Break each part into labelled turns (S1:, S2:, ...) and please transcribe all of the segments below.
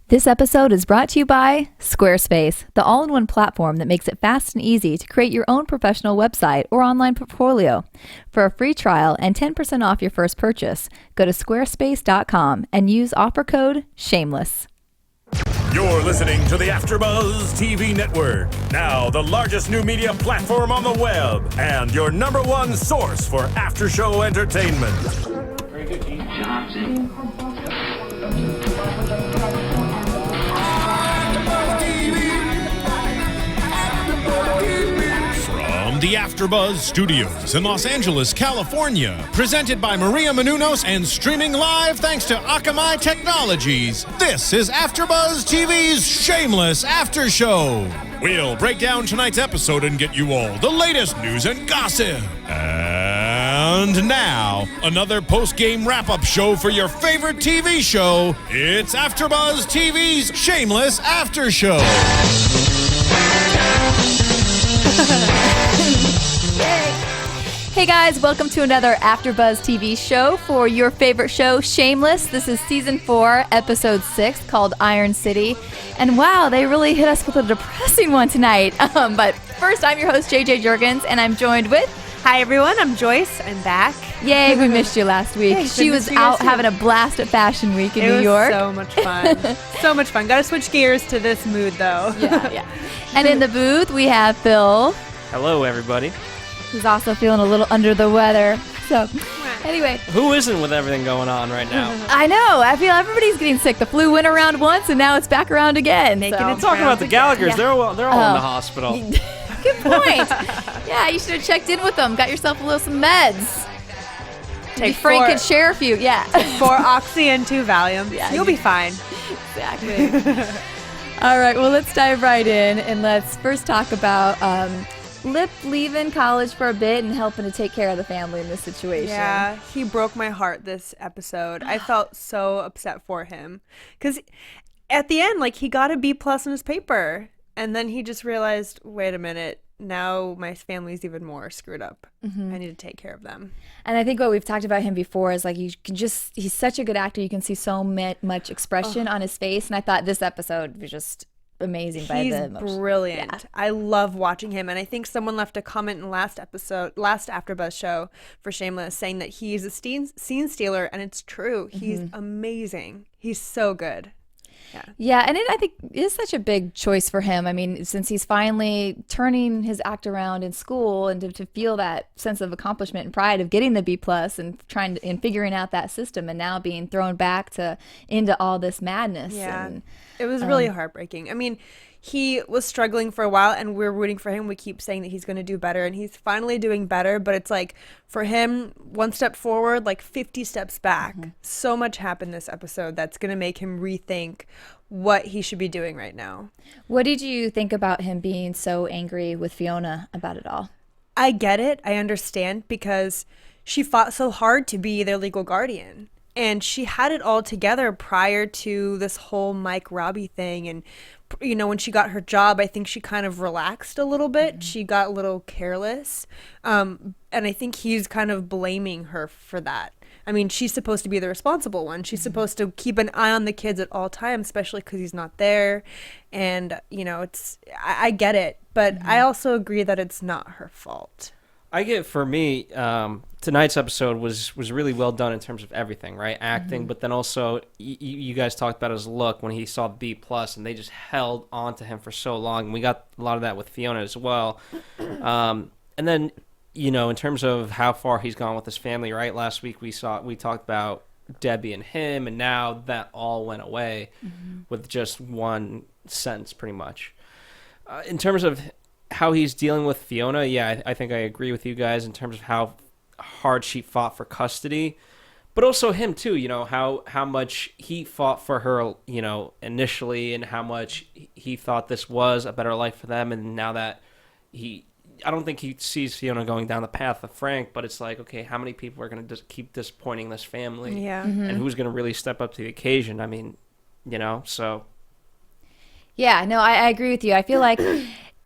S1: This episode is brought to you by Squarespace, the all-in-one platform that makes it fast and easy to create your own professional website or online portfolio. For a free trial and 10% off your first purchase, go to squarespace.com and use offer code SHAMELESS.
S2: You're listening to the AFTERBUZZ TV network, now the largest new media platform on the web, and your number one source for after-show entertainment.
S3: Very good, Keith Johnson.
S4: From the AFTERBUZZ Studios in Los Angeles, California, presented by Maria Menounos and streaming live thanks to Akamai Technologies, this is AFTERBUZZ TV's Shameless After Show. We'll break down tonight's episode and get you all the latest news and gossip. And now, another post-game wrap-up show for your favorite TV show. It's AFTERBUZZ TV's Shameless After Show.
S1: Hey guys, welcome to another AfterBuzz TV show for your favorite show, Shameless. This is season 4, episode 6, called Iron City. And wow, they really hit us with a depressing one tonight. But first, I'm your host, JJ Jurgens, and I'm joined with...
S5: Hi everyone, I'm Joyce. I'm back.
S1: Yay, we missed you last week.
S5: Hey,
S1: she was out having a blast at Fashion Week in New York.
S5: It was so much fun. So much fun. Gotta switch gears to this mood though.
S1: Yeah. And in the booth, we have Phil.
S6: Hello, everybody.
S1: Who's also feeling a little under the weather. So, anyway.
S6: Who isn't with everything going on right now?
S1: I know. I feel everybody's getting sick. The flu went around once, and now it's back around again.
S6: Talking about the Gallaghers,
S1: Yeah.
S6: they're all in the hospital.
S1: Good point. Yeah, you should have checked in with them. Got yourself some meds.
S5: Take
S1: Frank
S5: 4
S1: could share a few. Yeah.
S5: 4 Oxy and 2 Valium.
S1: Yeah,
S5: You'll be fine.
S1: Exactly. All right. Well, let's dive right in, and let's first talk about Lip leaving college for a bit and helping to take care of the family in this situation.
S5: Yeah, he broke my heart this episode. I felt so upset for him because at the end, he got a B+ in his paper, and then he just realized, wait a minute. Now my family's even more screwed up. I need to take care of them.
S1: And I think what we've talked about him before is you can he's such a good actor. You can see so much expression on his face. And I thought this episode was just amazing.
S5: He's
S1: by the emotion.
S5: brilliant.
S1: Yeah.
S5: I love watching him. And I think someone left a comment in last AfterBuzz show for Shameless saying that he's a scene stealer. And it's true. He's amazing. He's so good.
S1: Yeah, and I think it is such a big choice for him. I mean, since he's finally turning his act around in school and to feel that sense of accomplishment and pride of getting the B+ and figuring out that system, and now being thrown back into all this madness.
S5: Yeah,
S1: and,
S5: it was really heartbreaking. I mean, he was struggling for a while, and we're rooting for him. We keep saying that he's going to do better, and he's finally doing better. But it's for him, 1 step forward, 50 steps back. So much happened this episode that's going to make him rethink what he should be doing right now.
S1: What did you think about him being so angry with Fiona about it all?
S5: I get it. I understand, because she fought so hard to be their legal guardian. And she had it all together prior to this whole Mike Robbie thing. And, when she got her job, I think she kind of relaxed a little bit. She got a little careless. And I think he's kind of blaming her for that. I mean, she's supposed to be the responsible one. She's supposed to keep an eye on the kids at all times, especially because he's not there. And, I get it. But I also agree that it's not her fault.
S6: For me, tonight's episode was really well done in terms of everything, right? Acting, but then also you guys talked about his look when he saw B+, and they just held on to him for so long. And we got a lot of that with Fiona as well. And then, in terms of how far he's gone with his family, right? Last week we talked about Debbie and him, and now that all went away with just one sentence, pretty much. In terms of how he's dealing with Fiona, yeah, I think I agree with you guys in terms of how hard she fought for custody, but also him too, how much he fought for her, initially, and how much he thought this was a better life for them. And now that I don't think he sees Fiona going down the path of Frank, but it's okay, how many people are going to just keep disappointing this family?
S5: Yeah.
S6: And who's going to really step up to the occasion? I mean, so.
S1: Yeah, no, I agree with you. I feel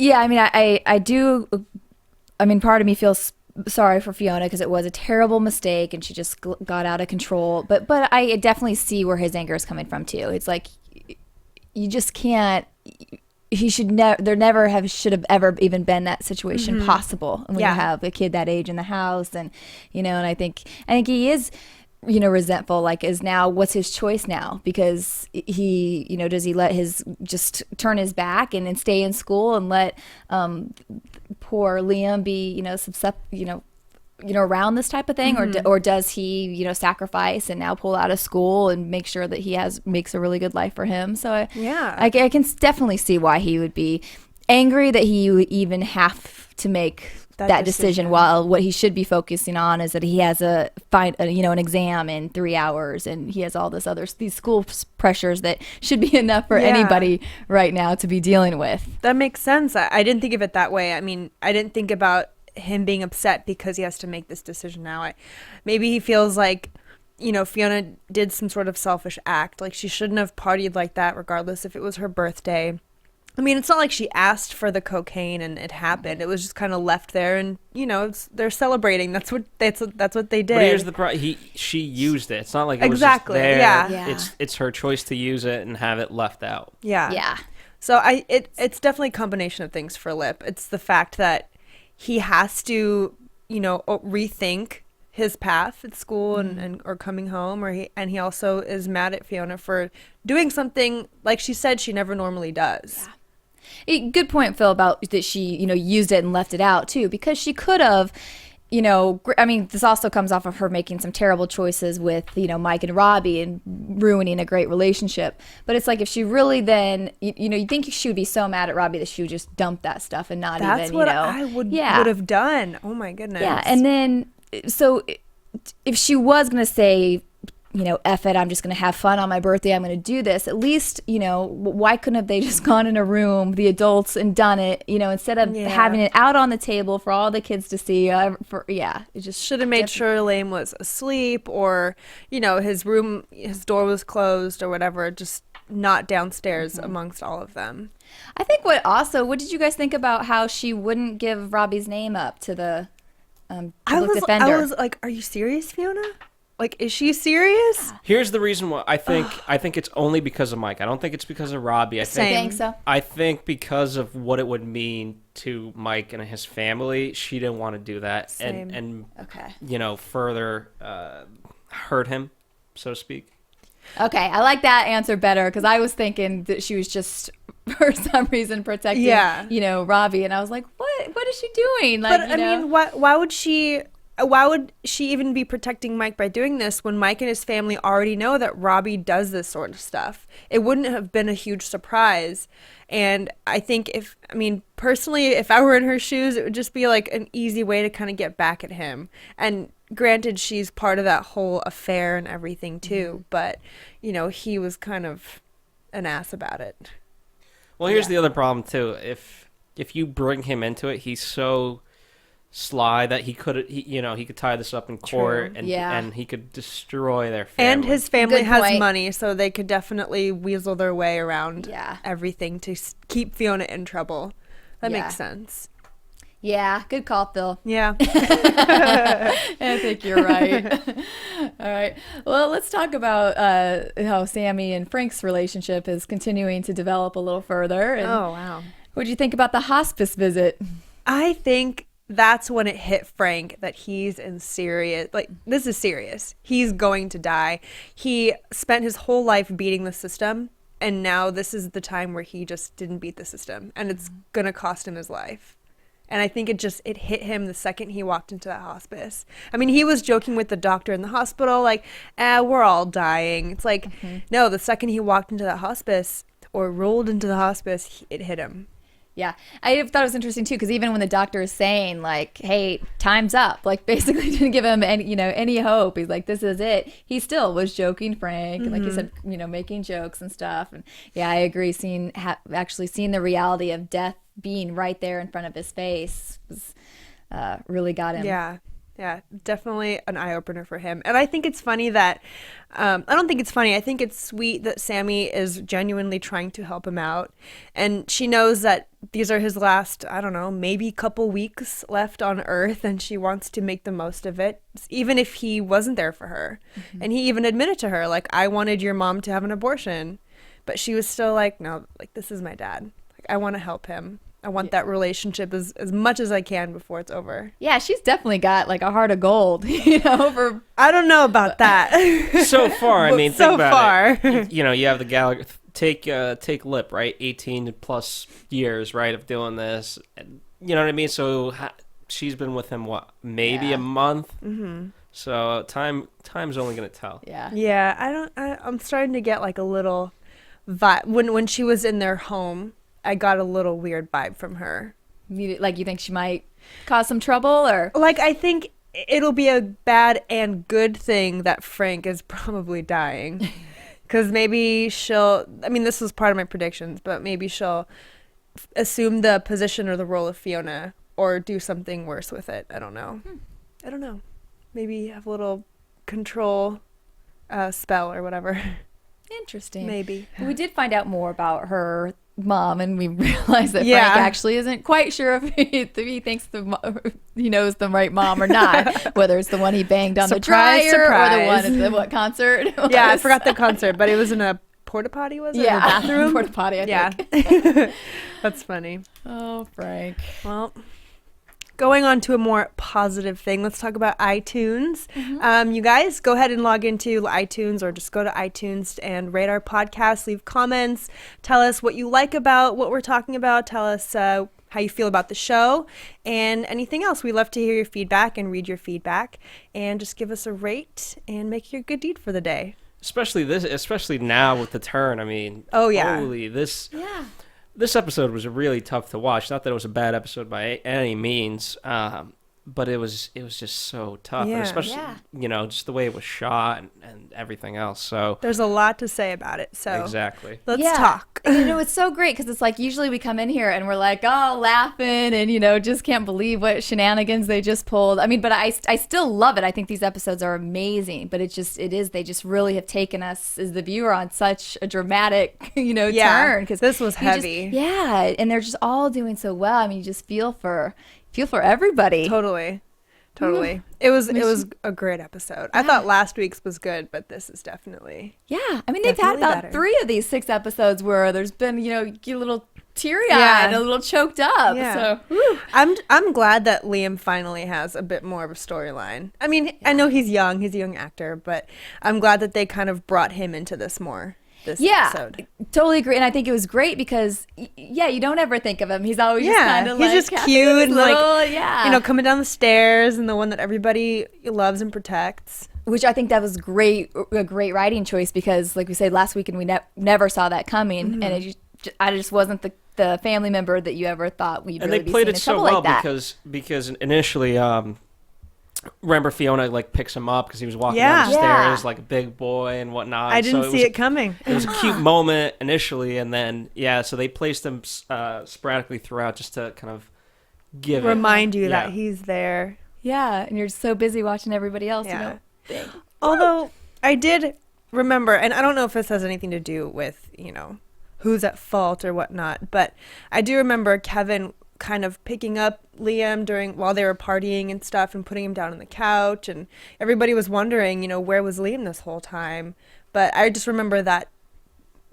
S1: yeah, I mean, I do. I mean, part of me feels sorry for Fiona because it was a terrible mistake and she just got out of control. But I definitely see where his anger is coming from too. It's you just can't. He should never should have ever even been that situation possible when you have a kid that age in the house, and and I think he is resentful, like, is now what's his choice now, because he does he let his just turn his back and stay in school and let poor Liam be around this type of thing, or does he sacrifice and now pull out of school and make sure that he makes a really good life for him? So I can definitely see why he would be angry that he would even have to make that decision, while what he should be focusing on is that he has an exam in 3 hours, and he has all these school pressures that should be enough for anybody right now to be dealing with.
S5: That makes sense. I didn't think of it that way. I mean, I didn't think about him being upset because he has to make this decision now. Maybe he feels like Fiona did some sort of selfish act, like she shouldn't have partied like that regardless if it was her birthday. I mean, it's not like she asked for the cocaine and it happened. It was just kind of left there, and they're celebrating. That's what they did.
S6: But here's the problem: she used it. It's not like it was
S5: exactly
S6: just there.
S5: Yeah.
S6: It's her choice to use it and have it left out.
S5: Yeah. So it's definitely a combination of things for Lip. It's the fact that he has to rethink his path at school and or coming home, and he also is mad at Fiona for doing something, like she said, she never normally does.
S1: Yeah. Good point, Phil, about that she, used it and left it out too, because she could have, I mean, this also comes off of her making some terrible choices with, Mike and Robbie and ruining a great relationship. But it's like, if she really then, you think she would be so mad at Robbie that she would just dump that stuff and not
S5: That's
S1: even,
S5: what I would have done. Oh my goodness.
S1: Yeah. And then, so if she was going to say, F it, I'm just going to have fun on my birthday, I'm going to do this, at least, why couldn't have they just gone in a room, the adults, and done it, instead of having it out on the table for all the kids to see? It just
S5: should have made sure Liam was asleep, or, his door was closed or whatever, just not downstairs amongst all of them.
S1: I think what did you guys think about how she wouldn't give Robbie's name up to the public defender?
S5: I was like, are you serious, Fiona? Like, is she serious?
S6: Here's the reason why I think it's only because of Mike. I don't think it's because of Robbie. I
S1: think so.
S6: I think because of what it would mean to Mike and his family, she didn't want to do that.
S5: Same.
S6: And further hurt him, so to speak.
S1: Okay, I like that answer better, because I was thinking that she was just for some reason protecting Robbie, and I was like, what is she doing? Like,
S5: but I mean, why would she even be protecting Mike by doing this when Mike and his family already know that Robbie does this sort of stuff? It wouldn't have been a huge surprise. And I think personally, if I were in her shoes, it would just be like an easy way to kind of get back at him. And granted, she's part of that whole affair and everything too, but he was kind of an ass about it.
S6: Well, here's the other problem too. If you bring him into it, he's so sly that he could tie this up in court.
S5: True.
S6: and he could destroy their family.
S5: And his family has money, so they could definitely weasel their way around everything to keep Fiona in trouble. That makes sense.
S1: Yeah, good call, Phil.
S5: Yeah.
S1: I think you're right. All right. Well, let's talk about how Sammy and Frank's relationship is continuing to develop a little further. And
S5: oh, wow.
S1: What did you think about the hospice visit?
S5: I think that's when it hit Frank that he's in serious, like, this is serious. He's going to die. He spent his whole life beating the system, and now this is the time where he just didn't beat the system, and it's going to cost him his life. And I think it hit him the second he walked into that hospice. I mean, he was joking with the doctor in the hospital, like, we're all dying. It's like, no, the second he walked into that hospice or rolled into the hospice, it hit him.
S1: Yeah, I thought it was interesting too, because even when the doctor is saying like, "Hey, time's up," like basically didn't give him any hope. He's like, "This is it." He still was joking Frank, and like you said, making jokes and stuff. And yeah, I agree. Actually seeing the reality of death being right there in front of his face was really got him.
S5: Yeah, definitely an eye-opener for him. And I think it's funny that, I don't think it's funny, I think it's sweet that Sammy is genuinely trying to help him out. And she knows that these are his last, I don't know, maybe couple weeks left on Earth, and she wants to make the most of it, even if he wasn't there for her. And he even admitted to her, like, I wanted your mom to have an abortion, but she was still like, no, like, this is my dad. Like, I want to help him. I want that relationship as much as I can before it's over.
S1: Yeah, she's definitely got like a heart of gold, you know, for
S5: I don't know about that.
S6: So far, I mean,
S5: so
S6: think about
S5: far.
S6: it. You know, you have the Gallagher. Take Lip, right? 18 plus years, right, of doing this. You know what I mean? So she's been with him, what, maybe a month? Mm-hmm. So time's only going to tell.
S1: Yeah.
S5: Yeah, I'm starting to get like a little vibe. When she was in their home, I got a little weird vibe from her.
S1: Like, you think she might cause some trouble, or?
S5: Like, I think it'll be a bad and good thing that Frank is probably dying. Because maybe this was part of my predictions, but maybe she'll assume the position or the role of Fiona or do something worse with it. I don't know. I don't know. Maybe have a little control spell or wwhatever.
S1: Interesting.
S5: Maybe.
S1: We did find out more about her mom, and we realized that
S5: Yeah.
S1: Frank actually isn't quite sure if he thinks he knows the right mom or not, whether it's the one he banged on
S5: Surprise,
S1: the dryer or the one
S5: surprise.
S1: at the what concert.
S5: Yeah, I forgot the concert, but it was in a porta potty, was it?
S1: Yeah,
S5: Or a bathroom?
S1: porta potty. I think.
S5: Yeah. That's funny.
S1: Oh, Frank.
S5: Well, going on to a more positive thing, let's talk about iTunes. You guys, go ahead and log into iTunes or just go to iTunes and rate our podcast, leave comments, tell us what you like about what we're talking about, tell us how you feel about the show, and anything else. We love to hear your feedback and read your feedback, and just give us a rate and make your good deed for the day.
S6: Especially now with the turn. I mean,
S5: Oh, yeah.
S6: holy, this
S1: Yeah.
S6: this episode was really tough to watch. Not that it was a bad episode by any means, but it was just so tough, and
S5: Yeah.
S6: especially just the way it was shot and everything else. So
S5: There's a lot to say about it, so
S6: exactly.
S5: let's
S1: Yeah.
S5: talk.
S1: You know, it's so great because it's like usually we come in here and we're like, oh, laughing and, just can't believe what shenanigans they just pulled. I mean, but I still love it. I think these episodes are amazing, but they just really have taken us as the viewer on such a dramatic,
S5: Yeah,
S1: turn. Because
S5: this was heavy.
S1: Yeah. And they're just all doing so well. I mean, you just feel for everybody.
S5: Totally. It was a great episode. I thought last week's was good, but this is definitely.
S1: Yeah. I mean, they've had
S5: Definitely
S1: about
S5: better.
S1: 3 of these 6 episodes where there's been, you get a little teary-eyed
S5: Yeah.
S1: and a little choked up.
S5: Yeah.
S1: So, whew.
S5: I'm glad that Liam finally has a bit more of a storyline. I mean, I know he's young, he's a young actor, but I'm glad that they kind of brought him into this more this episode.
S1: Totally agree. And I think it was great because, you don't ever think of him. He's always just kind of
S5: he's
S1: like
S5: just
S1: Kathy's
S5: cute and
S1: little,
S5: coming down the stairs and the one that everybody loves and protects.
S1: Which I think that was a great writing choice because, like we said last week, and we never saw that coming, and I just wasn't the family member that you ever thought we'd
S6: And
S1: really
S6: they
S1: be
S6: played
S1: seeing
S6: it
S1: in
S6: so
S1: trouble
S6: well
S1: like that.
S6: because initially, remember Fiona picks him up because he was walking
S5: Yeah.
S6: down the
S1: Yeah.
S6: stairs like a big boy and whatnot.
S5: I didn't
S6: So
S5: see it coming.
S6: It was a cute moment initially, and then so they placed them sporadically throughout just to kind of give
S5: Remind you
S6: Yeah.
S5: that he's there.
S1: Yeah, and you're so busy watching everybody else,
S5: Yeah.
S1: big.
S5: Although I did remember, and I don't know if this has anything to do with, who's at fault or whatnot, but I do remember Kevin kind of picking up Liam while they were partying and stuff and putting him down on the couch, and everybody was wondering, where was Liam this whole time? But I just remember that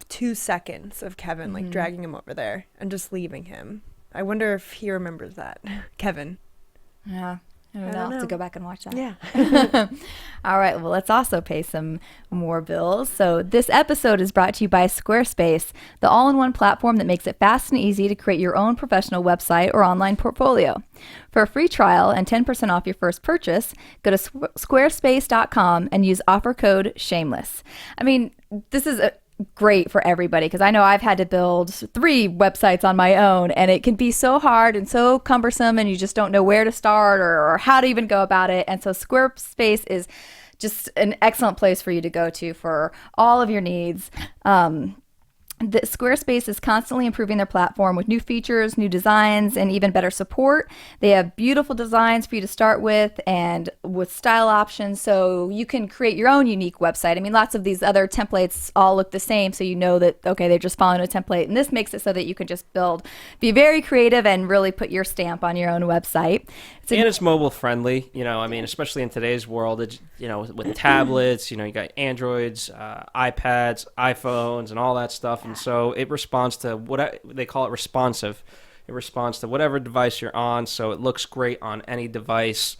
S5: 2 seconds of Kevin like dragging him over there and just leaving him. I wonder if he remembers that. Kevin.
S1: Yeah. I don't know. I'll have to go back and watch that.
S5: Yeah.
S1: All right. Well, let's also pay some more bills. So this episode is brought to you by Squarespace, the all-in-one platform that makes it fast and easy to create your own professional website or online portfolio. For a free trial and 10% off your first purchase, go to squarespace.com and use offer code SHAMELESS. I mean, this is great for everybody because I know I've had to build 3 websites on my own, and it can be so hard and so cumbersome, and you just don't know where to start or how to even go about it. And so Squarespace is just an excellent place for you to go to for all of your needs. Squarespace is constantly improving their platform with new features, new designs, and even better support. They have beautiful designs for you to start with and with style options, so you can create your own unique website. I mean, lots of these other templates all look the same, so you know that, okay, they're just following a template, and this makes it so that you can just be very creative and really put your stamp on your own website.
S6: It's mobile friendly, I mean, especially in today's world, with tablets, you got Androids, iPads, iPhones, and all that stuff. and so it responds to they call it responsive. It responds to whatever device you're on, so it looks great on any device.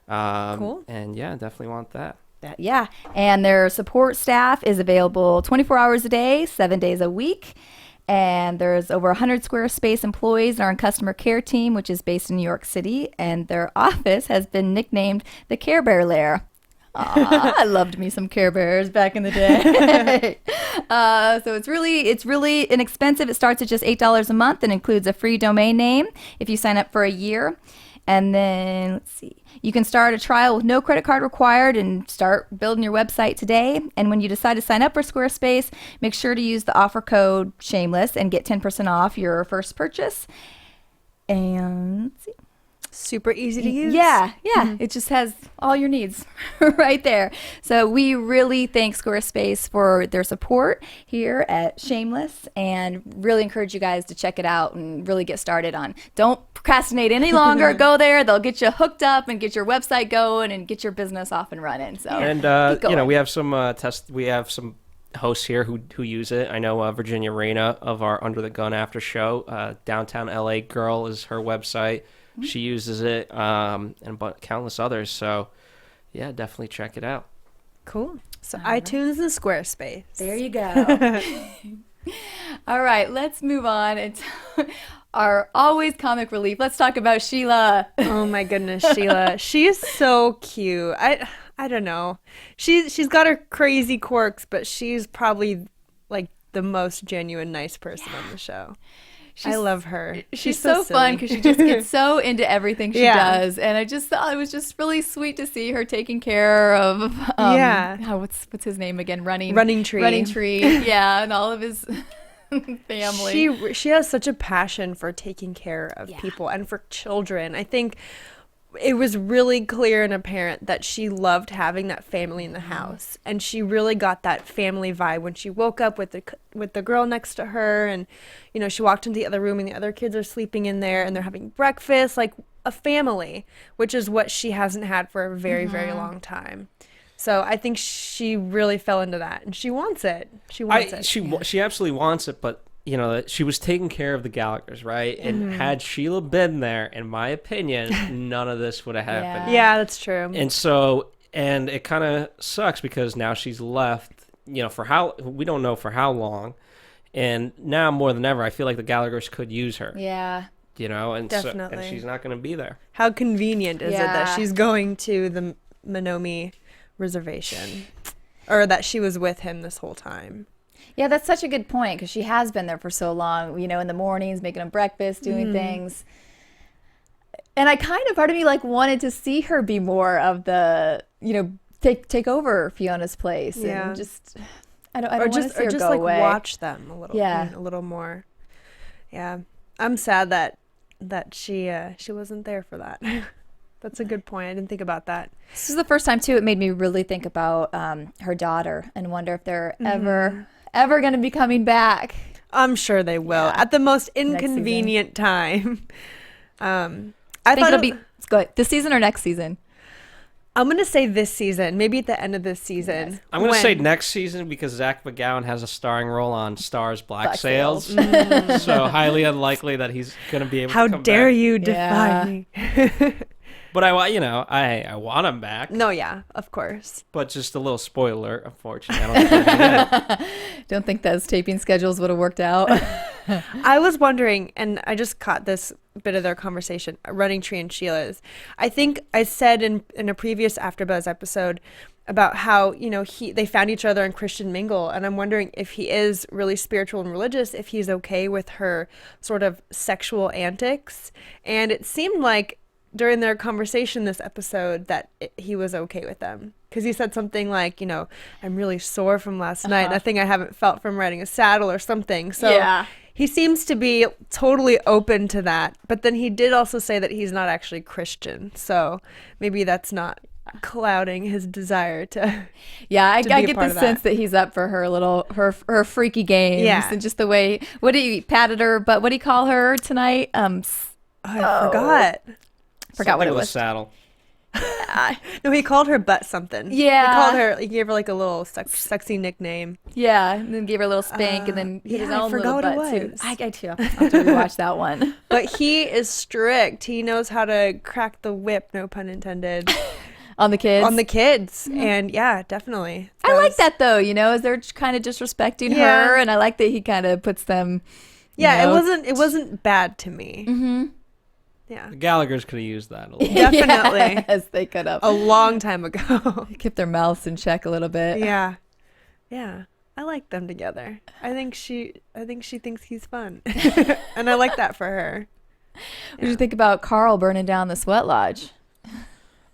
S5: Cool.
S6: And yeah, definitely want that.
S1: Yeah, and their support staff is available 24 hours a day, 7 days a week. And there's over 100 Squarespace employees in our customer care team, which is based in New York City. And their office has been nicknamed the Care Bear Lair. I loved me some Care Bears back in the day. So it's really inexpensive. It starts at just $8 a month and includes a free domain name if you sign up for a year. And then, let's see, you can start a trial with no credit card required and start building your website today. And when you decide to sign up for Squarespace, make sure to use the offer code Shameless and get 10% off your first purchase. And let's see.
S5: Super easy to use.
S1: Yeah. It just has all your needs right there. So we really thank Squarespace for their support here at Shameless, and really encourage you guys to check it out and really get started on. Don't procrastinate any longer. Go there. They'll get you hooked up and get your website going and get your business off and running. So
S6: And we have some we have some hosts here who use it. I know Virginia Reyna of our Under the Gun after show, Downtown LA Girl is her website. She uses it, and countless others. So, yeah, definitely check it out.
S5: Cool. So iTunes and Squarespace.
S1: there you go. All right, let's move on and our always comic relief. Let's talk about Sheila.
S5: Oh my goodness, Sheila. She is so cute. I don't know. She's got her crazy quirks, but she's probably like the most genuine nice person on the show. I love her.
S1: She's so fun because she just gets so into everything she does, and I just thought it was just really sweet to see her taking care of what's his name again? Running Tree. Yeah, and all of his family.
S5: She has such a passion for taking care of people and for children. I think it was really clear and apparent that she loved having that family in the house, and she really got that family vibe when she woke up with the girl next to her, and she walked into the other room and the other kids are sleeping in there and they're having breakfast, like a family, which is what she hasn't had for a very very long time. So I think she really fell into that, and she wants it.
S6: She absolutely wants it, but she was taking care of the Gallaghers, right? And had Sheila been there, in my opinion, none of this would have happened.
S5: Yeah, that's true.
S6: And it kind of sucks because now she's left, we don't know for how long. And now more than ever, I feel like the Gallaghers could use her.
S1: Yeah.
S6: And
S5: definitely.
S6: and she's not going to be there.
S5: How convenient is it that she's going to the Menominee reservation, or that she was with him this whole time?
S1: Yeah, that's such a good point because she has been there for so long, in the mornings, making them breakfast, doing things. And I part of me wanted to see her be more of the, take over Fiona's place and just, I don't want to see her go away.
S5: Watch them a little, a little more. Yeah, I'm sad that she wasn't there for that. That's a good point. I didn't think about that.
S1: This is the first time too. It made me really think about her daughter and wonder if they're ever going to be coming back.
S5: I'm sure they will at the most inconvenient time.
S1: I think it'll be this season or next season.
S5: I'm going to say this season, maybe at the end of this season.
S6: Yes. I'm going to say next season because Zach McGowan has a starring role on Star's Black Sails. So highly unlikely that he's going to be able to come back.
S5: How dare you defy me?
S6: But I want him back.
S5: No, yeah, of course.
S6: But just a little spoiler, unfortunately.
S1: Don't think those taping schedules would have worked out.
S5: I was wondering, and I just caught this bit of their conversation, Running Tree and Sheila's. I think I said in a previous AfterBuzz episode about how, they found each other in Christian Mingle, and I'm wondering if he is really spiritual and religious, if he's okay with her sort of sexual antics. And it seemed like during their conversation this episode that he was okay with them, because he said something like, I'm really sore from last night, nothing I haven't felt from riding a saddle or something. So he seems to be totally open to that, but then he did also say that he's not actually Christian, so maybe that's not clouding his desire to
S1: I get the sense that he's up for her freaky games, and just the way he patted her, but what did he call her tonight?
S5: I forgot
S1: Forgot what it was.
S6: Saddle.
S5: No, he called her butt something.
S1: Yeah.
S5: He gave her like a little sexy nickname.
S1: Yeah, and then gave her a little spank, and then hit his
S5: yeah, I
S1: own
S5: forgot
S1: little
S5: what
S1: butt
S5: it
S1: too.
S5: was.
S1: I too. I'll have to rewatch that one.
S5: But he is strict. He knows how to crack the whip, no pun intended,
S1: On the kids.
S5: on the kids. And yeah, definitely.
S1: I like that though. As they're kind of disrespecting
S5: Yeah.
S1: her, and I like that he kind of puts them.
S5: Yeah, it wasn't bad to me. Mm-hmm. Yeah.
S6: The Gallaghers could have used that a little.
S5: Definitely.
S1: Yes, they could have
S5: A long time ago.
S1: kept their mouths in check a little bit.
S5: Yeah. Yeah. I like them together. I think she thinks he's fun. And I like that for her.
S1: What did you think about Carl burning down the sweat lodge?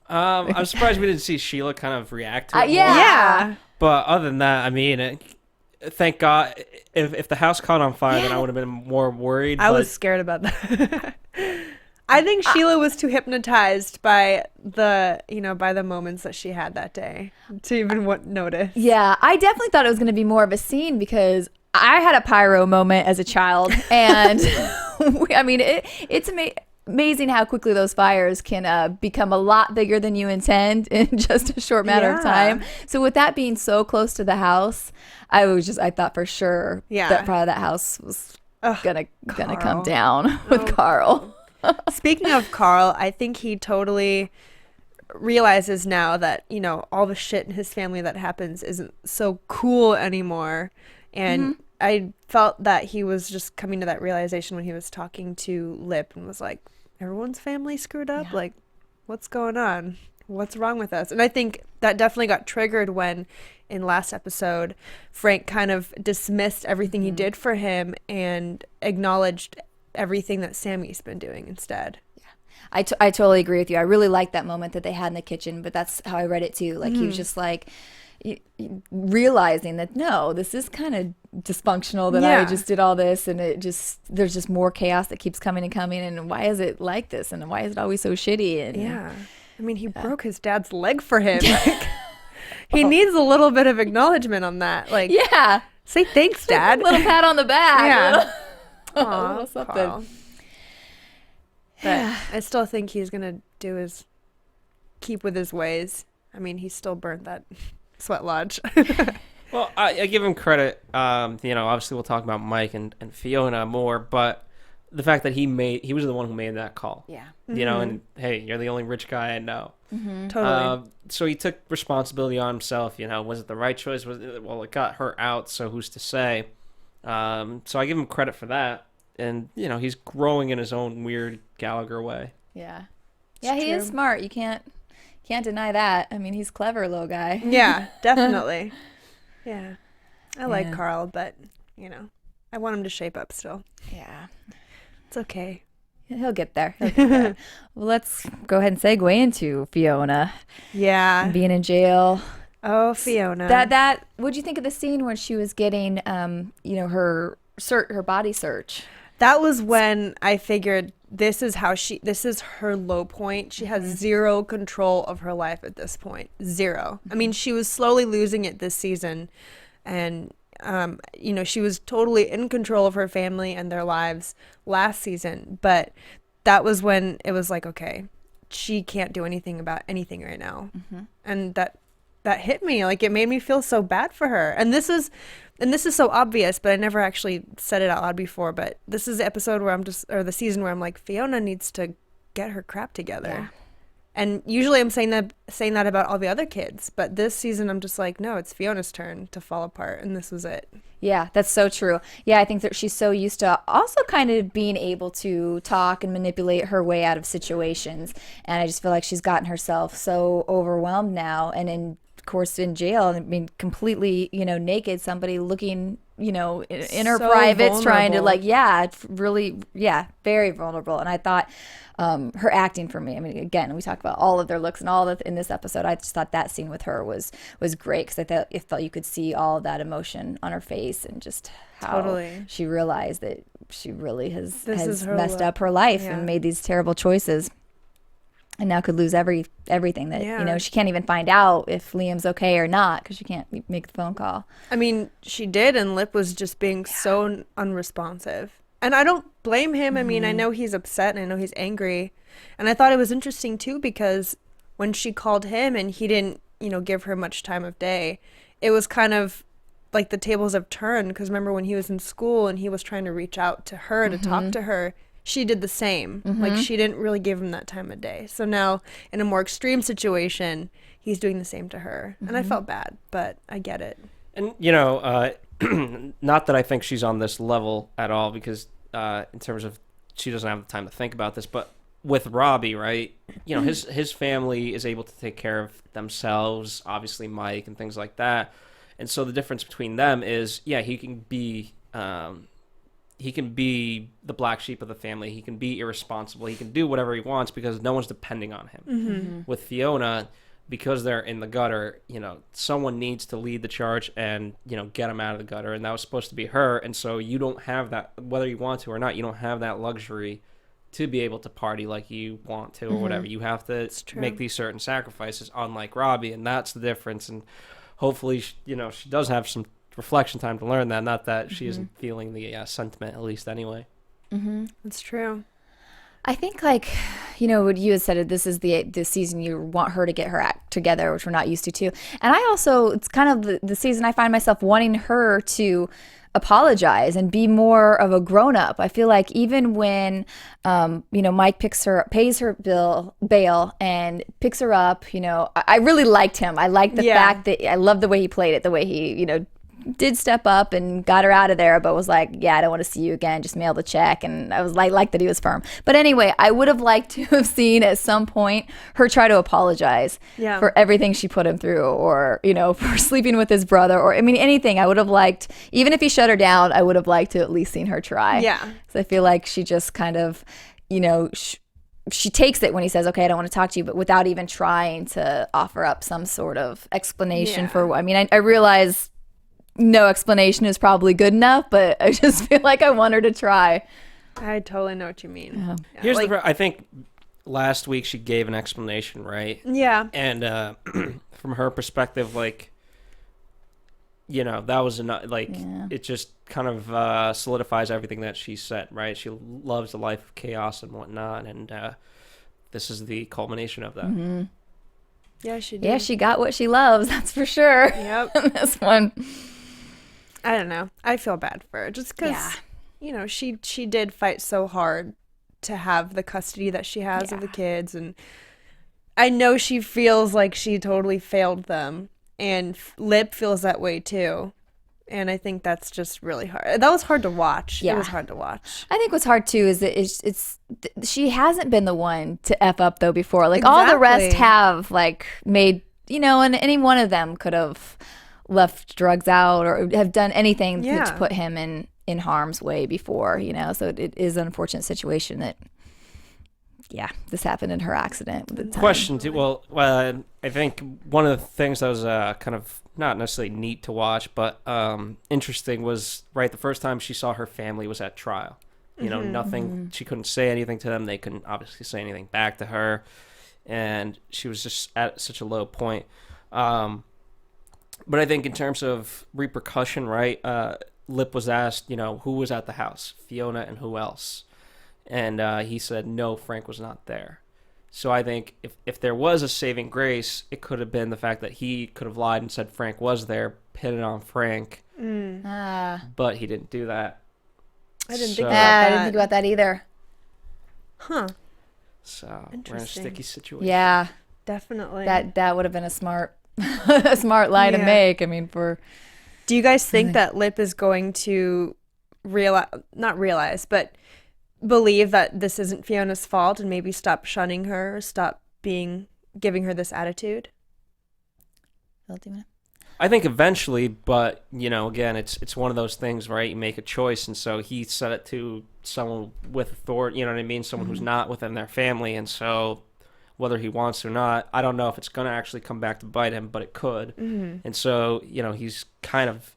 S6: I'm surprised we didn't see Sheila kind of react to it.
S1: Yeah.
S6: more.
S5: Yeah.
S6: But other than that, I mean, thank God. If the house caught on fire, then I would have been more worried.
S5: I
S6: but
S5: was scared about that. I think Sheila was too hypnotized by the moments that she had that day to even notice.
S1: Yeah, I definitely thought it was going to be more of a scene because I had a pyro moment as a child, and I mean, it's amazing how quickly those fires can become a lot bigger than you intend in just a short matter of
S5: Yeah.
S1: time. So with that being so close to the house, I thought for sure that probably that house was gonna come
S5: Carl.
S1: down with Carl.
S5: Speaking of Carl, I think he totally realizes now that, all the shit in his family that happens isn't so cool anymore. And I felt that he was just coming to that realization when he was talking to Lip and was like, everyone's family screwed up?
S1: Yeah.
S5: Like, what's going on? What's wrong with us? And I think that definitely got triggered when in last episode, Frank kind of dismissed everything he did for him and acknowledged everything that Sammy's been doing instead.
S1: I totally agree with you. I really liked that moment that they had in the kitchen, but that's how I read it too. Like he was just like realizing that no, this is kind of dysfunctional that I just did all this, and there's just more chaos that keeps coming and coming, and why is it like this, and why is it always so shitty? And
S5: I mean, he broke his dad's leg for him. Like, he needs a little bit of acknowledgement on that. Like, say thanks, Dad.
S1: A little pat on the back.
S5: Yeah.
S1: A little something.
S5: Carl. But I still think he's gonna keep with his ways. I mean, he still burnt that sweat lodge.
S6: Well, I give him credit. Obviously we'll talk about Mike and Fiona more, but the fact that he was the one who made that call.
S1: Yeah.
S6: And hey, you're the only rich guy I know.
S5: Totally.
S6: So he took responsibility on himself. Was it the right choice? It got her out, so who's to say? So I give him credit for that. And, he's growing in his own weird Gallagher way.
S1: Yeah. Yeah, he is smart. You can't deny that. I mean, he's clever, little guy.
S5: Yeah, definitely. Yeah. I like
S1: Yeah.
S5: Carl, but, I want him to shape up still.
S1: Yeah.
S5: It's okay.
S1: He'll get there. Well, let's go ahead and segue into Fiona
S5: Yeah.
S1: being in jail.
S5: Oh, Fiona.
S1: That what'd you think of the scene when she was getting her body search?
S5: That was when I figured this is her low point. She has zero control of her life at this point. Zero. I mean, she was slowly losing it this season, and she was totally in control of her family and their lives last season, but that was when it was like, okay, she can't do anything about anything right now. And that hit me. Like, it made me feel so bad for her. And this is so obvious, but I never actually said it out loud before, but this is the episode where the season where I'm like, Fiona needs to get her crap together.
S1: Yeah.
S5: And usually I'm saying that about all the other kids, but this season I'm just like, no, it's Fiona's turn to fall apart, and this was it.
S1: Yeah, that's so true. Yeah, I think that she's so used to also kind of being able to talk and manipulate her way out of situations, and I just feel like she's gotten herself so overwhelmed now, and of course in jail, I mean, completely, naked, somebody looking, in her
S5: So
S1: privates, trying to
S5: vulnerable.
S1: very vulnerable. And I thought her acting for me, I mean, again, we talk about all of their looks and all of in this episode, I just thought that scene with her was great, because I felt you could see all of that emotion on her face, and just how
S5: Totally.
S1: she realized that she really has
S5: is her
S1: messed
S5: li-
S1: up her life
S5: yeah.
S1: and made these terrible choices. And now could lose everything that,
S5: Yeah.
S1: she can't even find out if Liam's okay or not, because she can't make the phone call.
S5: I mean, she did, and Lip was just being so unresponsive. And I don't blame him. I mean, I know he's upset and I know he's angry. And I thought it was interesting, too, because when she called him and he didn't, give her much time of day, it was kind of like the tables have turned, because remember when he was in school and he was trying to reach out to her to talk to her, she did the same. Like, she didn't really give him that time of day. So now in a more extreme situation, he's doing the same to her. And I felt bad, but I get it.
S6: And, not that I think she's on this level at all, because in terms of she doesn't have the time to think about this, but with Robbie, right, his family is able to take care of themselves, obviously Mike and things like that. And so the difference between them is, he can be the black sheep of the family. He can be irresponsible. He can do whatever he wants because no one's depending on him. With Fiona, because they're in the gutter, someone needs to lead the charge and, get them out of the gutter. And that was supposed to be her. And so you don't have that, whether you want to or not, you don't have that luxury to be able to party like you want to or whatever. You have to make these certain sacrifices, unlike Robbie. And that's the difference. And hopefully, she does have some reflection time to learn that. Not that she isn't feeling the sentiment, at least anyway.
S5: That's true.
S1: I think, like, what you had said, this is the season you want her to get her act together, which we're not used to too. And I also, it's kind of the season I find myself wanting her to apologize and be more of a grown-up. I feel like even when Mike pays her bail and picks her up, I really liked him. I liked the fact that I love the way he played it, the way he did step up and got her out of there, but was like, I don't want to see you again, just mail the check. And I was like that he was firm. But anyway, I would have liked to have seen at some point her try to apologize for everything she put him through, or for sleeping with his brother, or anything. I would have liked, even if he shut her down, I would have liked to at least seen her try. So I feel like she just kind of she takes it when he says, okay, I don't want to talk to you, but without even trying to offer up some sort of explanation for, I realize no explanation is probably good enough, but I just feel like I want her to try.
S5: I totally know what you mean.
S6: Here's I think last week she gave an explanation, right?
S5: Yeah.
S6: And from her perspective, like, that was enough. Like, it just kind of solidifies everything that she said, right? She loves the life of chaos and whatnot, and this is the culmination of that.
S5: Yeah, she did.
S1: Yeah, she got what she loves, that's for sure.
S5: Yep.
S1: This one.
S5: I don't know. I feel bad for her just because, she did fight so hard to have the custody that she has of the kids. And I know she feels like she totally failed them. And Lip feels that way too. And I think that's just really hard. That was hard to watch.
S1: Yeah.
S5: It was hard to watch.
S1: I think what's hard too is that it's she hasn't been the one to F up though before. Like all the rest have like made, and any one of them could have left drugs out or have done anything to put him in harm's way before, so it is an unfortunate situation that this happened in her accident.
S6: Question too. Well, I think one of the things that was kind of not necessarily neat to watch, but interesting was, right, the first time she saw her family was at trial. Nothing, she couldn't say anything to them. They couldn't obviously say anything back to her. And she was just at such a low point. But I think in terms of repercussion, right, Lip was asked, who was at the house, Fiona and who else? And he said, no, Frank was not there. So I think if there was a saving grace, it could have been the fact that he could have lied and said Frank was there, pinned it on Frank. But he didn't do that.
S5: I didn't think about that.
S1: I didn't think about that either.
S5: Huh.
S6: So we're in a sticky situation.
S1: Yeah.
S5: Definitely.
S1: That would have been a smart lie to make.
S5: Do you guys think that Lip is going to believe that this isn't Fiona's fault and maybe stop shunning her, or stop giving her this attitude?
S6: I think eventually, but again, it's one of those things, right? You make a choice, and so he said it to someone with authority. You know what I mean? Someone who's not within their family, and so whether he wants or not, I don't know if it's going to actually come back to bite him, but it could. And so he's kind of,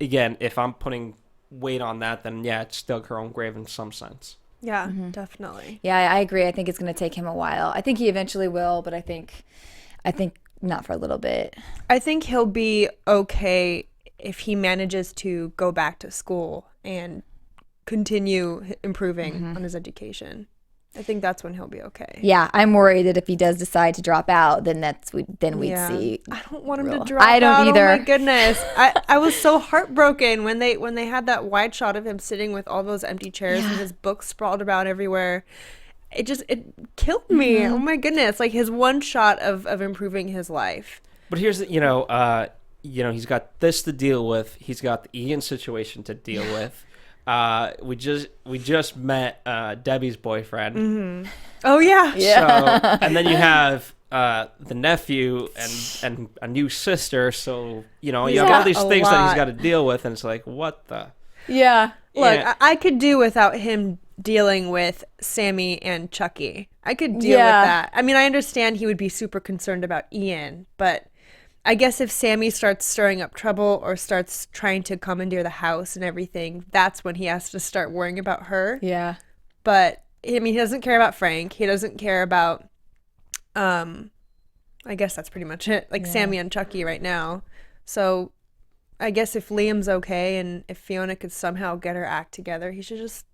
S6: again, if I'm putting weight on that, then it's dug her own grave in some sense.
S5: Yeah, definitely.
S1: Yeah, I agree. I think it's going to take him a while. I think he eventually will, but I think not for a little bit.
S5: I think he'll be okay if he manages to go back to school and continue improving on his education. I think that's when he'll be okay.
S1: Yeah, I'm worried that if he does decide to drop out, then we'd see.
S5: I don't want him
S1: real-
S5: to drop
S1: I don't
S5: out.
S1: either.
S5: Oh my goodness. I was so heartbroken when they had that wide shot of him sitting with all those empty chairs and his books sprawled about everywhere. It killed me.
S1: Mm-hmm.
S5: Oh my goodness. Like his one shot of improving his life.
S6: But here's the, he's got this to deal with. He's got the Ian situation to deal with. We just met Debbie's boyfriend.
S5: Mm-hmm. Oh yeah.
S6: So, and then you have the nephew and a new sister. So you have all these things that he's got to deal with, and it's like, what the?
S1: Yeah.
S5: Look,
S6: Yeah.
S5: I could do without him dealing with Sammy and Chucky. I could deal with that. I mean, I understand he would be super concerned about Ian, but I guess if Sammy starts stirring up trouble or starts trying to commandeer the house and everything, that's when he has to start worrying about her.
S1: Yeah.
S5: But I mean, he doesn't care about Frank. He doesn't care about I guess that's pretty much it. Like Sammy and Chucky right now. So I guess if Liam's okay and if Fiona could somehow get her act together, he should just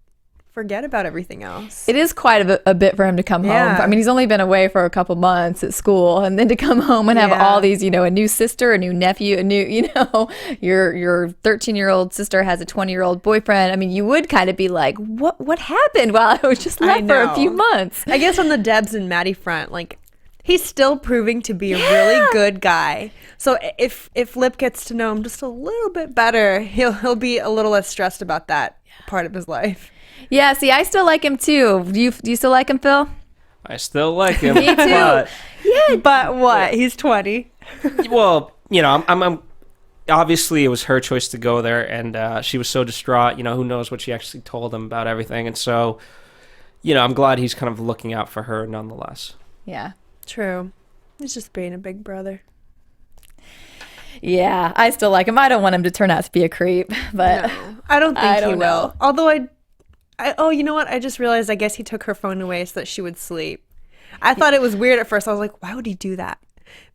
S5: forget about everything else.
S1: It is quite a bit for him to come home. I mean, he's only been away for a couple months at school, and then to come home and have all these, a new sister, a new nephew, a new, your 13-year-old sister has a 20-year-old boyfriend. I mean, you would kind of be like, what happened while I was just left for a few months?
S5: I guess on the Debs and Maddie front, like, he's still proving to be a really good guy. So if Lip gets to know him just a little bit better, he'll be a little less stressed about that part of his life.
S1: Yeah, see, I still like him too. Do you still like him, Phil?
S6: I still like him.
S1: Me too.
S6: But,
S5: Yeah, but what? He's 20.
S6: well, I'm obviously it was her choice to go there, and she was so distraught. Who knows what she actually told him about everything, and so, I'm glad he's kind of looking out for her nonetheless.
S1: Yeah.
S5: True. He's just being a big brother.
S1: Yeah, I still like him. I don't want him to turn out to be a creep, but
S5: No, I don't think he will.
S1: know.
S5: Although oh, you know what? I just realized I guess he took her phone away so that she would sleep. I thought it was weird at first. I was like, why would he do that?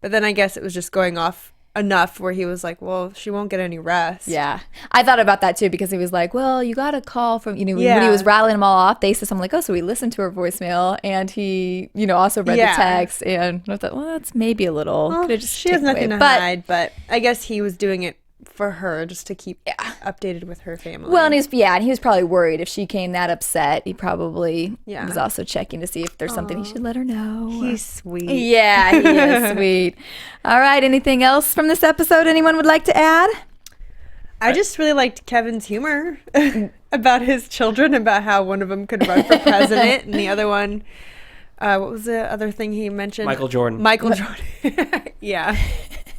S5: But then I guess it was just going off enough where he was like, well, she won't get any rest.
S1: yeah, I thought about that too because he was like, well, you got a call from, when he
S5: Yeah.
S1: was rattling them all off, they said something like, oh, so he listened to her voicemail and he, also read
S5: Yeah.
S1: the text, and I thought, well, that's maybe a little,
S5: Well,
S1: could've just
S5: she has
S1: taken
S5: nothing
S1: away.
S5: to
S1: But
S5: hide, but I guess he was doing it for her just to keep updated with her family.
S1: Well, and he was probably worried if she came that upset. He probably
S5: Yeah.
S1: was also checking to see if there's something he should let her know.
S5: he's sweet.
S1: Yeah, he is sweet. All right, anything else from this episode anyone would like to add?
S5: I just really liked Kevin's humor about his children, about how one of them could run for president and the other one, what was the other thing he mentioned?
S6: Michael Jordan.
S5: Michael Jordan. Yeah.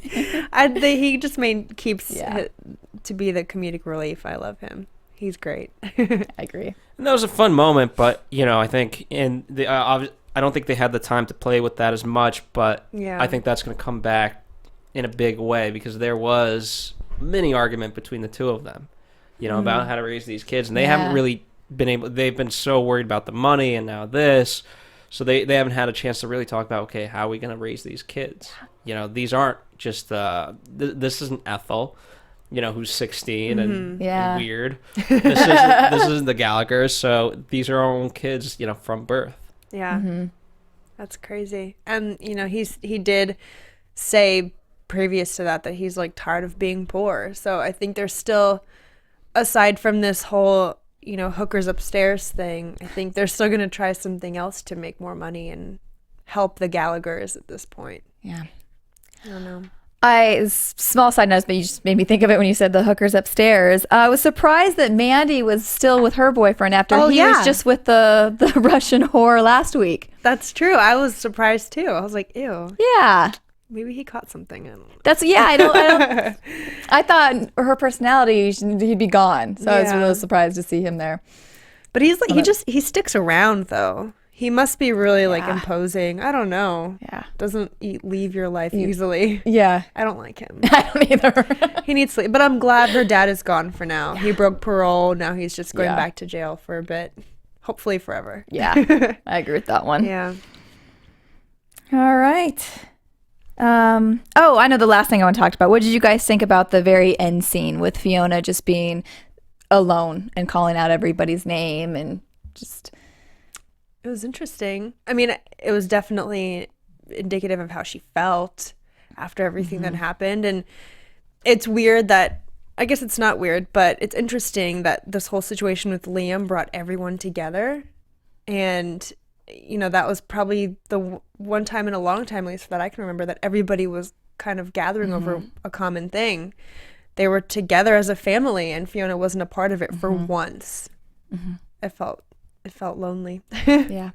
S5: He just keeps to be the comedic relief. I love him. He's great.
S1: I agree.
S6: And that was a fun moment, but I think I don't think they had the time to play with that as much. But
S5: Yeah.
S6: I think that's going to come back in a big way because there was a mini argument between the two of them, about how to raise these kids, and they haven't really been able. They've been so worried about the money and now this, so they haven't had a chance to really talk about how are we going to raise these kids. These aren't just this isn't Ethel, who's 16 and weird. This isn't the Gallaghers, so these are our own kids, from birth.
S5: Yeah. That's crazy. And he did say previous to that he's like tired of being poor. So I think there's still, aside from this whole hookers upstairs thing, I think they're still going to try something else to make more money and help the Gallaghers at this point.
S1: Yeah.
S5: I don't know.
S1: Small side notes, but you just made me think of it when you said the hookers upstairs. I was surprised that Mandy was still with her boyfriend after he was just with the Russian whore last week.
S5: That's true. I was surprised too. I was like, ew.
S1: Yeah.
S5: Maybe he caught something. I don't know.
S1: I don't I thought her personality, he'd be gone. So I was really surprised to see him there.
S5: But he's like, he sticks around though. He must be really like imposing. I don't know.
S1: Yeah.
S5: Doesn't leave your life easily.
S1: Yeah.
S5: I don't like him.
S1: I don't either.
S5: He needs sleep. But I'm glad her dad is gone for now. He broke parole. Now he's just going back to jail for a bit. Hopefully forever.
S1: Yeah. I agree with that one.
S5: Yeah.
S1: All right. I know the last thing I want to talk about. What did you guys think about the very end scene with Fiona just being alone and calling out everybody's name and just...
S5: It was interesting. I mean, it was definitely indicative of how she felt after everything that happened. And it's weird that, I guess it's not weird, but it's interesting that this whole situation with Liam brought everyone together. And, you know, that was probably the one time in a long time, at least that I can remember, that everybody was kind of gathering over a common thing. They were together as a family, and Fiona wasn't a part of it for once. It felt lonely.
S1: Yeah,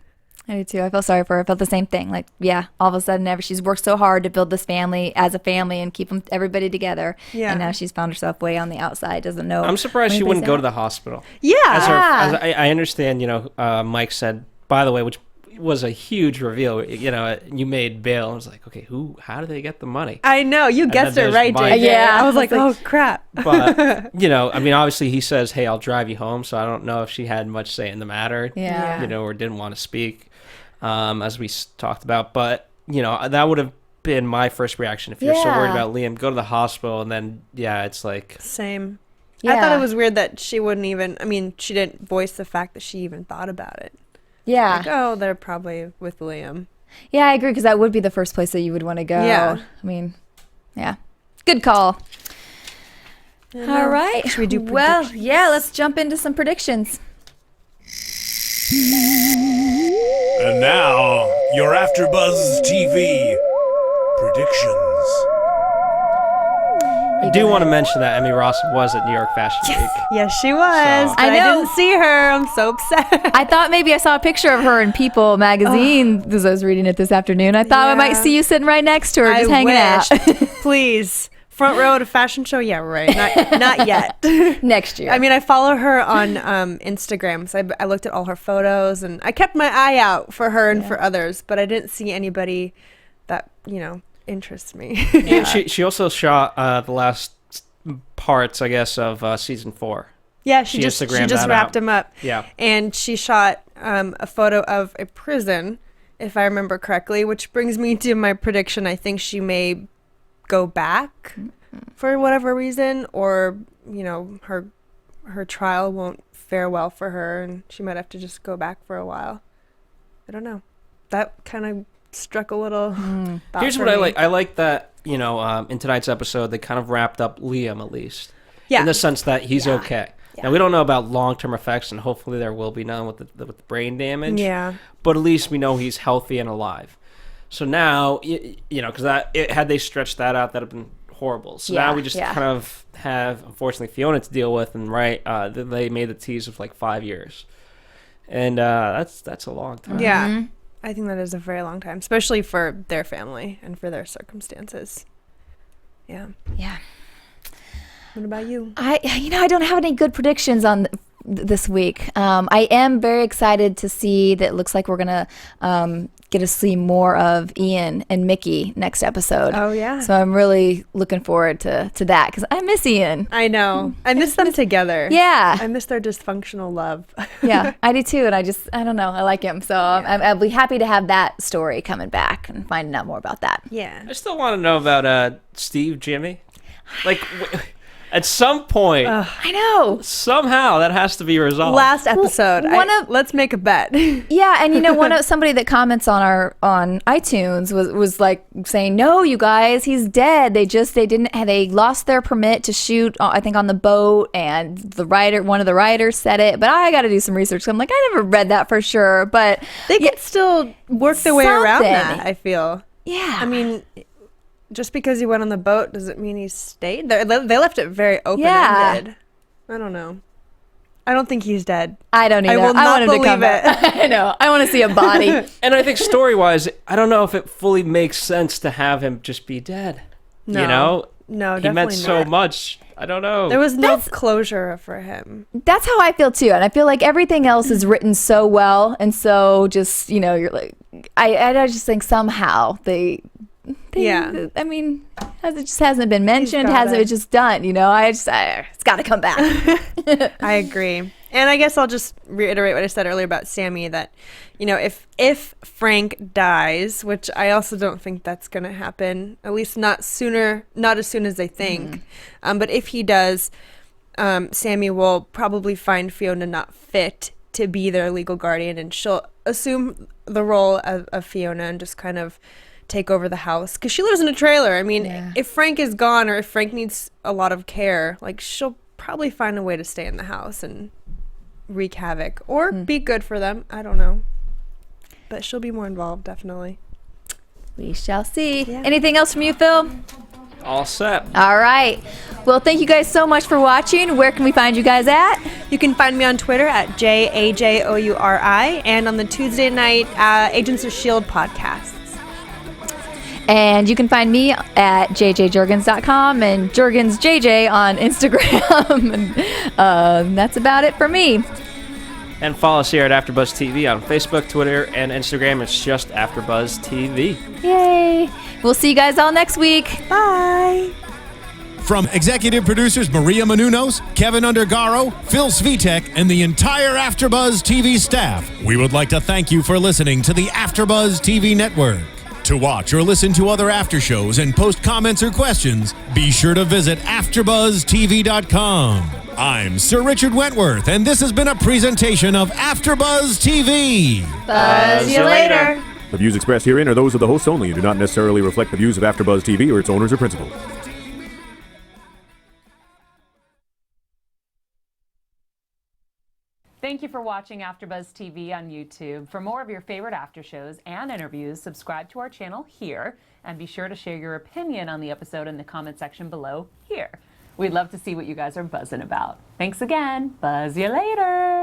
S1: I do too. I felt sorry for her. I felt the same thing. Like, yeah, all of a sudden, she's worked so hard to build this family as a family and keep everybody together. Yeah. And now she's found herself way on the outside, doesn't know.
S6: I'm surprised she wouldn't go to the hospital.
S5: Yeah.
S6: I understand, you know, Mike said, by the way, which was a huge reveal, you know, you made bail. I was like, okay, how do they get the money?
S5: I know, you guessed it right, JJ.
S1: Yeah,
S5: I was like, oh crap.
S6: But, you know, I mean, obviously he says, hey, I'll drive you home, so I don't know if she had much say in the matter, you know, or didn't want to speak, as we talked about. But, you know, that would have been my first reaction. If you're so worried about Liam, go to the hospital. And then, it's like...
S5: Same. I thought it was weird that she wouldn't even, I mean, she didn't voice the fact that she even thought about it.
S1: Yeah.
S5: Like, oh, they're probably with Liam.
S1: Yeah, I agree, because that would be the first place that you would want to go.
S5: Yeah.
S1: I mean, yeah. Good call. All right.
S5: Should we do predictions?
S1: Well, yeah, let's jump into some predictions.
S2: And now, your AfterBuzz TV predictions.
S6: I do want to mention that Emmy Ross was at New York Fashion Week.
S5: Yes, she was.
S6: So-
S5: But
S1: I know.
S5: I didn't see her. I'm so upset.
S1: I thought maybe I saw a picture of her in People magazine as I was reading it this afternoon. I thought I might see you sitting right next to her, just hanging out.
S5: Please. Front row at a fashion show? Yeah, right. Not yet.
S1: Next year.
S5: I mean, I follow her on Instagram, so I looked at all her photos, and I kept my eye out for her and for others, but I didn't see anybody that, you know, interests me.
S6: And she also shot the last parts, I guess, of season 4.
S5: Yeah, she just
S6: Instagrammed that
S5: wrapped
S6: out.
S5: him up.
S6: Yeah.
S5: And she shot a photo of a prison, if I remember correctly, which brings me to my prediction. I think she may go back for whatever reason, or, you know, her trial won't fare well for her, and she might have to just go back for a while. I don't know. That kind of struck a little thought
S6: Here's
S5: for
S6: what I
S5: me.
S6: like. I like that, you know, in tonight's episode, they kind of wrapped up Liam, at least.
S5: Yeah.
S6: In the sense that he's okay.
S5: Yeah.
S6: Now, we don't know about long-term effects, and hopefully there will be none with the brain damage.
S5: Yeah.
S6: But at least we know he's healthy and alive. So now, you know, because had they stretched that out, that would have been horrible. So now we just kind of have, unfortunately, Fiona to deal with, and they made the tease of like 5 years. And that's a long time.
S5: Yeah. I think that is a very long time, especially for their family and for their circumstances. Yeah.
S1: Yeah.
S5: What about you?
S1: I don't have any good predictions on this week. I am very excited to see that it looks like we're going to get to see more of Ian and Mickey next episode.
S5: Oh, yeah.
S1: So I'm really looking forward to that, because I miss Ian.
S5: I know. I miss them together.
S1: Yeah.
S5: I miss their dysfunctional love.
S1: Yeah, I do too. And I don't know. I like him. So I'll be happy to have that story coming back and finding out more about that.
S5: Yeah.
S6: I still want to know about Steve Jimmy. Like, at some point,
S1: I know.
S6: somehow that has to be resolved.
S5: Last episode. Let's make a bet.
S1: Yeah, and somebody that comments on iTunes was like saying, "No, you guys, he's dead. They lost their permit to shoot, I think, on the boat, and one of the writers said it." But I got to do some research. So I'm like, I never read that for sure, but
S5: They could still work their way around
S1: something.
S5: that, I feel.
S1: yeah,
S5: I mean, just because he went on the boat doesn't mean he stayed there. They left it very open-ended. I don't know. I don't think he's dead.
S1: I don't either.
S5: I will not
S1: want him to
S5: believe
S1: come
S5: it.
S1: back. I know. I want to see a body.
S6: And I think story-wise, I don't know if it fully makes sense to have him just be dead.
S5: No.
S6: You know?
S5: No,
S6: He meant
S5: definitely
S6: so
S5: not.
S6: I I don't know.
S5: There was no closure for him.
S1: That's how I feel too, and I feel like everything else is written so well, and so just you're like, I just think somehow they
S5: Yeah.
S1: I mean, it just hasn't been mentioned,
S5: gotta-
S1: hasn't it just done, it's got to come back.
S5: I agree. And I guess I'll just reiterate what I said earlier about Sammy, that, if Frank dies, which I also don't think that's going to happen, at least not as soon as they think. But if he does, Sammy will probably find Fiona not fit to be their legal guardian, and she'll assume the role of Fiona and just kind of take over the house, because she lives in a trailer. I mean, if Frank is gone or if Frank needs a lot of care, like, she'll probably find a way to stay in the house and wreak havoc or be good for them. I don't know, but she'll be more involved, definitely.
S1: We shall see. Anything else from you, Phil?
S6: All set.
S1: All right. Well, thank you guys so much for watching. Where can we find you guys at?
S5: You can find me on Twitter at JAJOURI and on the Tuesday night Agents of S.H.I.E.L.D. podcasts.
S1: And you can find me at jjjurgens.com and JurgensJJ on Instagram. And that's about it for me.
S6: And follow us here at AfterBuzz TV on Facebook, Twitter, and Instagram. It's just AfterBuzz TV.
S1: Yay. We'll see you guys all next week.
S5: Bye.
S4: From executive producers Maria Menounos, Kevin Undergaro, Phil Svitek, and the entire AfterBuzz TV staff, we would like to thank you for listening to the AfterBuzz TV network. To watch or listen to other after shows and post comments or questions, be sure to visit AfterBuzzTV.com. I'm Sir Richard Wentworth, and this has been a presentation of AfterBuzz TV.
S1: Buzz you later.
S7: The views expressed herein are those of the hosts only and do not necessarily reflect the views of AfterBuzz TV or its owners or principals.
S8: Thank you for watching AfterBuzz TV on YouTube. For more of your favorite after shows and interviews, subscribe to our channel here, and be sure to share your opinion on the episode in the comment section below here. We'd love to see what you guys are buzzing about. Thanks again. Buzz you later.